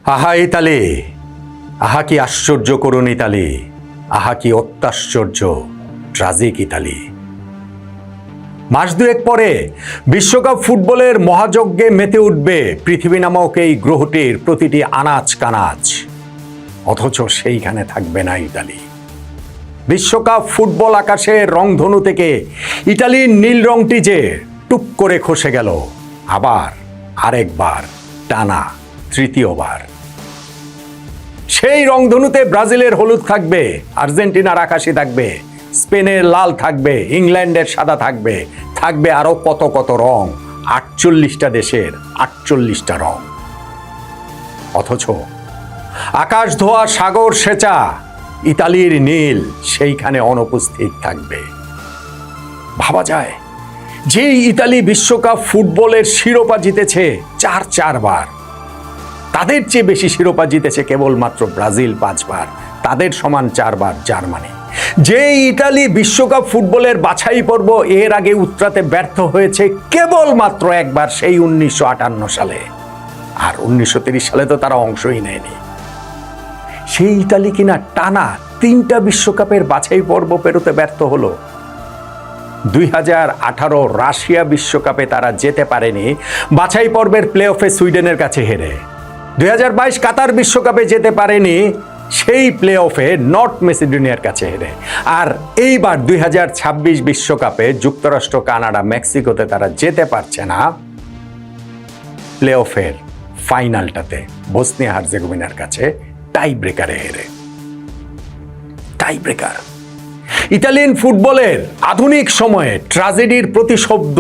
আহা ইতালি, আহা কি আশ্চর্য করুণ ইতালি, আহা কি অত্যাশ্চর্য ট্রাজিক ইতালি। মাস দুয়েক পরে বিশ্বকাপ ফুটবলের মহাযজ্ঞে মেতে উঠবে পৃথিবী নামক এই গ্রহটির প্রতিটি আনাচ কানাচ, অথচ সেইখানে থাকবে না ইতালি। বিশ্বকাপ ফুটবল আকাশের রংধনু থেকে ইতালির নীল রংটি যে টুক করে খসে গেল, আবার আরেকবার, টানা তৃতীয়বার। সেই রংধনুতে ব্রাজিলের হলুদ থাকবে, আর্জেন্টিনার আকাশি থাকবে, স্পেনের লাল থাকবে, ইংল্যান্ডের সাদা থাকবে, থাকবে আরো কত কত রং, 48টা দেশের 48টা রং। অথচ আকাশ ধোয়া সাগর সেচা ইতালির নীল সেইখানে অনুপস্থিত থাকবে। ভাবা যায় যে ইতালি বিশ্বকাপ ফুটবলের শিরোপা জিতেছে চারবার, তাদের চেয়ে বেশি শিরোপা জিতেছে কেবলমাত্র ব্রাজিল 5 বার, তাদের সমান 4 বার জার্মানি। যে ইতালি বিশ্বকাপ ফুটবলের বাছাই পর্ব এর আগে উতরাতে ব্যর্থ হয়েছে কেবলমাত্র একবার, সেই 1958 সালে, আর 1930 সালে তো তারা অংশই নেয়নি। সেই ইতালি কিনা টানা 3টা বিশ্বকাপের বাছাই পর্ব পেরোতে ব্যর্থ হলো। 2018 রাশিয়া বিশ্বকাপে তারা যেতে পারেনি বাছাই পর্বের প্লে অফে সুইডেনের কাছে হেরে। 2022 কাতার বিশ্বকাপে যেতে পারেনি সেই প্লে অফে নর্থ মেসিডোনিয়ার কাছে হেরে। আর এইবার 2026 বিশ্বকাপে যুক্তরাষ্ট্র, কানাডা, মেক্সিকোতে তারা যেতে পারছে না প্লে অফের ফাইনালটাতে বসনিয়া হার্জেগোভিনার কাছে টাই ব্রেকারে হেরে। টাই ব্রেকার ইতালিয়ান ফুটবলের আধুনিক সময়ে ট্র্যাজেডির প্রতিশব্দ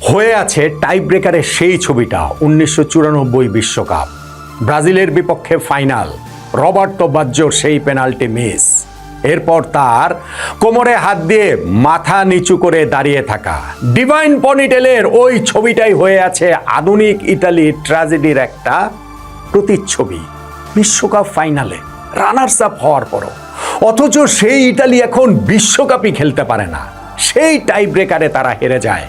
হয়ে আছে টাই ব্রেকারের সেই ছবিটা। 1994 বিশ্বকাপ, ব্রাজিলের বিপক্ষে ফাইনাল, রবার্তো বাজ্জোর সেই পেনাল্টি মিস, এরপর তার কোমরে হাত দিয়ে মাথা নিচু করে দাঁড়িয়ে থাকা ডিভাইন পনিটেলের ওই ছবিটাই হয়ে আছে আধুনিক ইতালির ট্র্যাজেডির একটা প্রতিচ্ছবি। বিশ্বকাপ ফাইনালে রানার্স আপ হওয়ার পরও, অথচ সেই ইতালি এখন বিশ্বকাপই খেলতে পারে না। সেই টাই ব্রেকারে তারা হেরে যায়।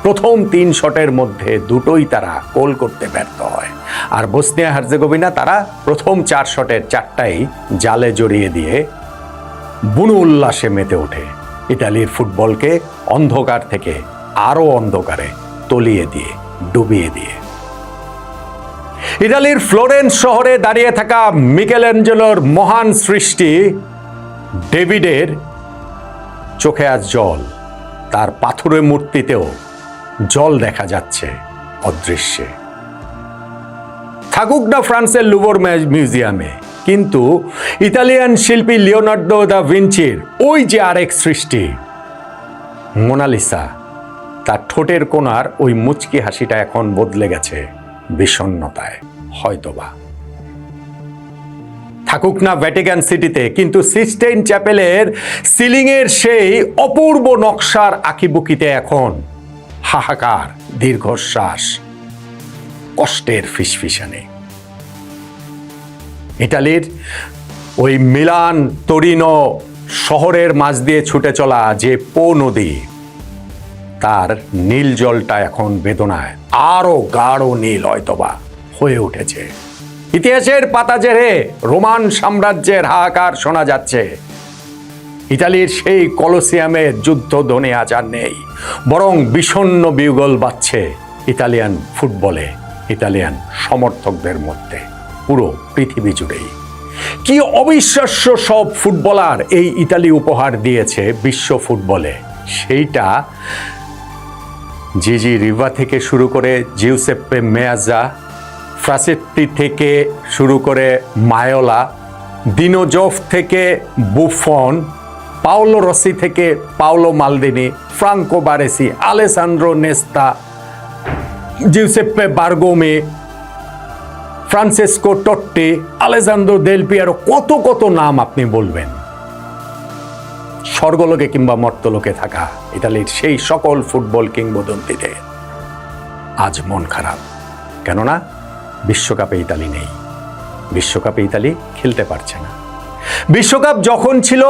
প্রথম 3 শটের মধ্যে 2টোই তারা গোল করতে ব্যর্থ হয়, আর বসনিয়া হার্জেগোভিনা তারা প্রথম 4 শটের 4টাই জালে জড়িয়ে দিয়ে বুনো উল্লাসে মেতে ওঠে, ইতালির ফুটবলকে অন্ধকার থেকে আরো অন্ধকারে তলিয়ে দিয়ে, ডুবিয়ে দিয়ে। ইতালির ফ্লোরেন্স শহরে দাঁড়িয়ে থাকা মিকেলেঞ্জেলোর মহান সৃষ্টি ডেভিডের চোখে আজ জল, তার পাথরের মূর্তিতেও জল দেখা যাচ্ছে অদৃশ্যে। থাকুক না ফ্রান্সের লুভর মিউজিয়ামে, কিন্তু ইতালিয়ান শিল্পী লিওনার্দো দা ভিঞ্চির ওই যে আরেক সৃষ্টি মোনালিসা, তার ঠোঁটের কোণার ওই মুচকি হাসিটা এখন বদলে গেছে বিষণ্ণতায় হয়তোবা। থাকুক না ভ্যাটিকান সিটিতে, কিন্তু সিস্টেইন চ্যাপেলের সিলিংয়ের সেই অপূর্ব নকশার আঁকিবুকিতে এখন হাহাকার, দীর্ঘশ্বাস, কষ্টের ফিসফিসানি। ইতালির ওই মিলান তোরিনো শহরের মাঝ দিয়ে ছুটে চলা যে পো নদী, তার নীল জলটা এখন বেদনায় আরো গাঢ় নীল হয়তোবা হয়ে উঠেছে। ইতিহাসের পাতা জেরে রোমান সাম্রাজ্যের হাহাকার শোনা যাচ্ছে। ইতালির সেই কলোসিয়ামের যুদ্ধ ধ্বনি আজ আর নেই, বরং বিষণ্ণ বিউগল বাজছে ইতালিয়ান ফুটবলে, ইতালিয়ান সমর্থকদের মধ্যে, পুরো পৃথিবী জুড়েই। কি অবিশ্বাস্য সব ফুটবলার এই ইতালি উপহার দিয়েছে বিশ্ব ফুটবলে, সেইটা জিজি রিভা থেকে শুরু করে জিউসেপ্পে মেয়াজা, ফ্রাসেত্তি থেকে শুরু করে মায়োলা, দিনোজফ থেকে বুফন, পাওলো রসি থেকে Paolo Maldini, Franco Baresi, Alessandro Nesta, Giuseppe Bergomi, Francesco Totti, Alessandro Del Piero, কত কত নাম আপনি বলবেন। স্বর্গলোকে কিংবা মর্তলোকে থাকা ইতালির সেই সকল ফুটবল কিংবদন্তিদের আজ মন খারাপ, কেননা বিশ্বকাপে ইতালি নেই, বিশ্বকাপে ইতালি খেলতে পারছে না। বিশ্বকাপ যখন ছিল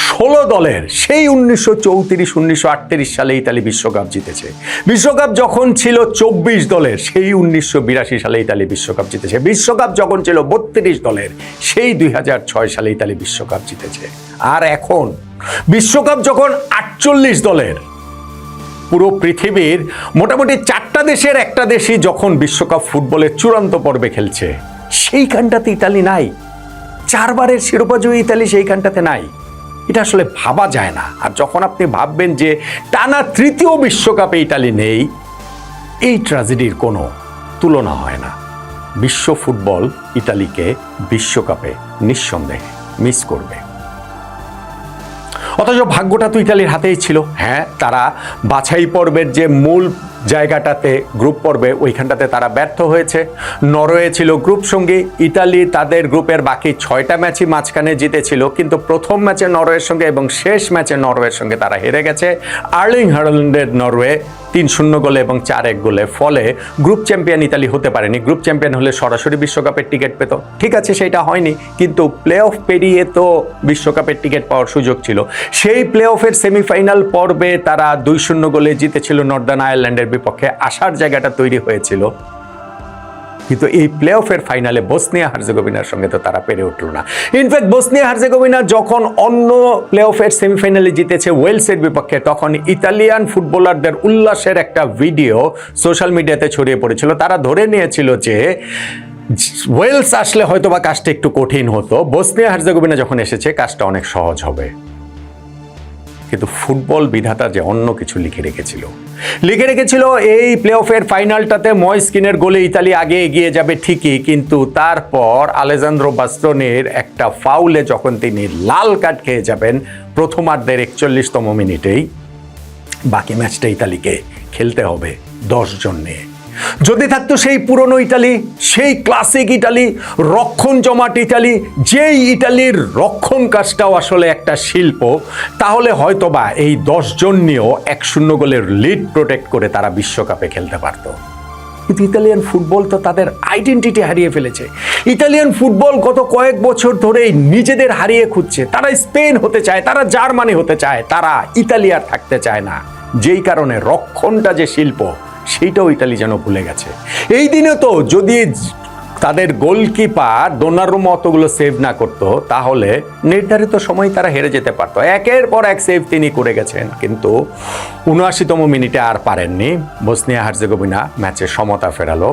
16 দলের, সেই 1934-1938 সালে ইতালি বিশ্বকাপ জিতেছে। বিশ্বকাপ যখন ছিল 24 দলের, সেই 1982 সালে ইতালি বিশ্বকাপ জিতেছে। বিশ্বকাপ যখন ছিল 32 দলের, সেই 2006 সালে ইতালি বিশ্বকাপ জিতেছে। আর এখন বিশ্বকাপ যখন 48 দলের, পুরো পৃথিবীর মোটামুটি 4টা দেশের একটা দেশই যখন বিশ্বকাপ ফুটবলের চূড়ান্ত পর্বে খেলছে, সেইখানটাতে ইতালি নাই। 4 বারের শিরোপাজয়ী ইতালি সেইখানটাতে নাই। এটা আসলে ভাবা যায় না। আর যখন আপনি ভাববেন যে টানা 3য় বিশ্বকাপে ইতালি নেই, এই ট্র্যাজেডির কোনো তুলনা হয় না। বিশ্ব ফুটবল ইতালিকে বিশ্বকাপে নিঃসন্দেহে মিস করবে। অথচ ভাগ্যটা তো ইতালির হাতেই ছিল। হ্যাঁ, তারা বাছাই পর্বের যে মূল জায়গাটাতে, গ্রুপ পর্বে, ওইখানটাতে তারা ব্যর্থ হয়েছে। নরওয়ে ছিল গ্রুপ সঙ্গী। ইতালি তাদের গ্রুপের বাকি 6টা ম্যাচই মাঝখানে জিতেছিল, কিন্তু প্রথম ম্যাচে নরওয়ের সঙ্গে এবং শেষ ম্যাচে নরওয়ের সঙ্গে তারা হেরে গেছে। আর্লিং হালান্ডের নরওয়ে 3-0 গোলে এবং 4-1 গোলে, ফলে গ্রুপ চ্যাম্পিয়ন ইতালি হতে পারেনি। গ্রুপ চ্যাম্পিয়ন হলে সরাসরি বিশ্বকাপের টিকিট পেত। ঠিক আছে, সেটা হয়নি, কিন্তু প্লে অফ পেরিয়ে তো বিশ্বকাপের টিকিট পাওয়ার সুযোগ ছিল। সেই প্লে অফের সেমিফাইনাল পর্বে তারা 2-0 গোলে জিতেছিল নর্দার্ন আয়ারল্যান্ডের বিপক্ষে। আসার জায়গাটা তৈরি হয়েছিল, কিন্তু এই প্লে অফের ফাইনালে বসনিয়া হার্জেগোভিনার সঙ্গে তো তারা পেরে উঠল না। ইনফ্যাক্ট বসনিয়া হার্জেগোভিনা যখন অন্য প্লে অফের সেমিফাইনালে জিতেছে ওয়েলসের বিপক্ষে, তখন ইতালিয়ান ফুটবলারদের উল্লাসের একটা ভিডিও সোশ্যাল মিডিয়াতে ছড়িয়ে পড়েছিল। তারা ধরে নিয়েছিল যে ওয়েলস আসলে হয়তোবা কাজটা একটু কঠিন হতো, বসনিয়া হার্জেগোভিনা যখন এসেছে কাজটা অনেক সহজ হবে। কিন্তু ফুটবল বিধাতা যে অন্য কিছু লিখে রেখেছিল এই প্লে অফের ফাইনালটাতে ময়স্কিনের গোলে ইতালি আগে এগিয়ে যাবে ঠিকই, কিন্তু তারপর আলেজান্দ্রো বাস্টোনির একটা ফাউলে যখন তিনি লাল কার্ড খেয়ে যাবেন প্রথমার্ধের 41তম মিনিটেই, বাকি ম্যাচটা ইতালিকে খেলতে হবে 10 জন নিয়ে। যদি থাকতো সেই পুরনো ইতালি, সেই ক্লাসিক ইতালি, রক্ষণ জমাট ইতালি, যেই ইতালির রক্ষণ কাজটাও আসলে একটা শিল্প, তাহলে হয়তোবা এই 10 জন নিয়েও 1-0 গোলের লিড প্রোটেক্ট করে তারা বিশ্বকাপে খেলতে পারত। কিন্তু ইতালিয়ান ফুটবল তো তাদের আইডেন্টিটি হারিয়ে ফেলেছে। ইতালিয়ান ফুটবল গত কয়েক বছর ধরেই নিজেদের হারিয়ে খুঁজছে। তারা স্পেন হতে চায়, তারা জার্মানি হতে চায়, তারা ইতালি আর থাকতে চায় না। যেই কারণে রক্ষণটা যে শিল্প, সেইটাও ইতালি যেন ভুলে গেছে। এই দিনে তো যদি তাদের গোলকিপার দোনারুমা অতগুলো সেভ না করতো, তাহলে নির্ধারিত সময় তারা হেরে যেতে পারতো। একের পর এক সেভ তিনি করে গেছেন, কিন্তু 79তম মিনিটে আর পারেননি। বসনিয়া হার্জেগোভিনা ম্যাচে সমতা ফেরালো,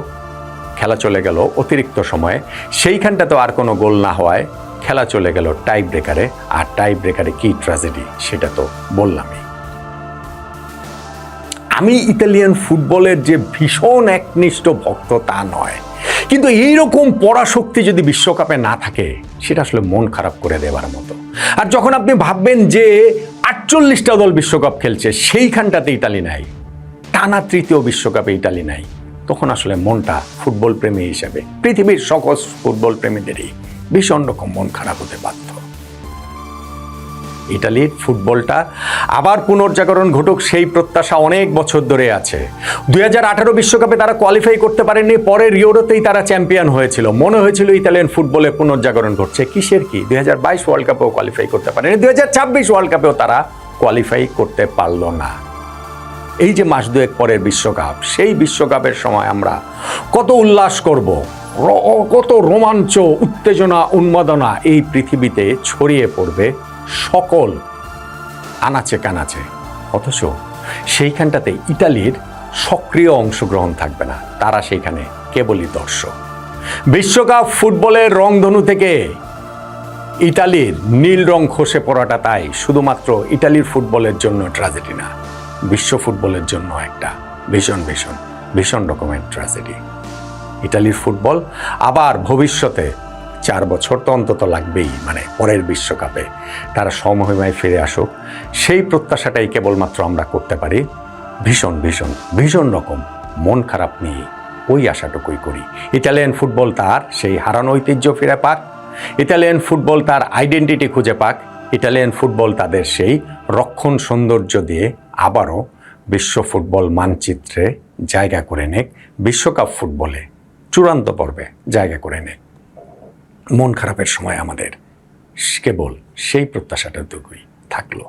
খেলা চলে গেল অতিরিক্ত সময়ে। সেইখানটাতেও আর কোনো গোল না হওয়ায় খেলা চলে গেল টাই ব্রেকারে। আর টাই ব্রেকারে কি ট্র্যাজেডি সেটা তো বললামই। আমি ইতালিয়ান ফুটবলের যে ভীষণ একনিষ্ঠ ভক্ত তা নয়, কিন্তু এইরকম পরাশক্তি যদি বিশ্বকাপে না থাকে, সেটা আসলে মন খারাপ করে দেওয়ার মতো। আর যখন আপনি ভাববেন যে 48টা দল বিশ্বকাপ খেলছে, সেইখানটাতে ইতালি নাই, টানা 3য় বিশ্বকাপে ইতালি নাই, তখন আসলে মনটা ফুটবল প্রেমী হিসেবে পৃথিবীর সকল ফুটবল প্রেমীদেরই ভীষণ রকম মন খারাপ হতে বাধ্য। ইতালির ফুটবলটা আবার পুনর্জাগরণ ঘটুক, সেই প্রত্যাশা অনেক বছর ধরে আছে। 2018 বিশ্বকাপে তারা কোয়ালিফাই করতে পারেননি, পরের ইউরোতেই তারা চ্যাম্পিয়ন হয়েছিল। মনে হয়েছিল ইতালিয়ান ফুটবলে পুনর্জাগরণ ঘটছে। কিসের কি? 2022 ওয়ার্ল্ড কাপেও কোয়ালিফাই করতে পারেনি, 2026 ওয়ার্ল্ড কাপেও তারা কোয়ালিফাই করতে পারল না। এই যে মাস দুয়েক পরের বিশ্বকাপ, সেই বিশ্বকাপের সময় আমরা কত উল্লাস করব, কত রোমাঞ্চ, উত্তেজনা, উন্মাদনা এই পৃথিবীতে ছড়িয়ে পড়বে সকল আনাচে কানাচে। অথচ সেইখানটাতে ইতালির সক্রিয় অংশগ্রহণ থাকবে না, তারা সেইখানে কেবলই দর্শক। বিশ্বকাপ ফুটবলের রংধনু থেকে ইতালির নীল রং খসে পড়াটা তাই শুধুমাত্র ইতালির ফুটবলের জন্য ট্র্যাজেডি না, বিশ্ব ফুটবলের জন্য একটা ভীষণ ভীষণ ভীষণ রকমের ট্র্যাজেডি। ইতালির ফুটবল আবার ভবিষ্যতে 4 বছর তো অন্তত লাগবেই, মানে পরের বিশ্বকাপে তারা সমমহিমায় ফিরে আসুক, সেই প্রত্যাশাটাই কেবলমাত্র আমরা করতে পারি। ভীষণ ভীষণ ভীষণ রকম মন খারাপ নিয়ে ওই আশাটুকুই করি। ইতালিয়ান ফুটবল তার সেই হারানো ঐতিহ্য ফিরে পাক, ইতালিয়ান ফুটবল তার আইডেন্টিটি খুঁজে পাক, ইতালিয়ান ফুটবল তাদের সেই রক্ষণ সৌন্দর্য দিয়ে আবারও বিশ্ব ফুটবল মানচিত্রে জায়গা করে নেক, বিশ্বকাপ ফুটবলে চূড়ান্ত পর্বে জায়গা করে নেক। মন খারাপের সময় আমাদের কেবল সেই প্রত্যাশাটাটুকুই থাকলো।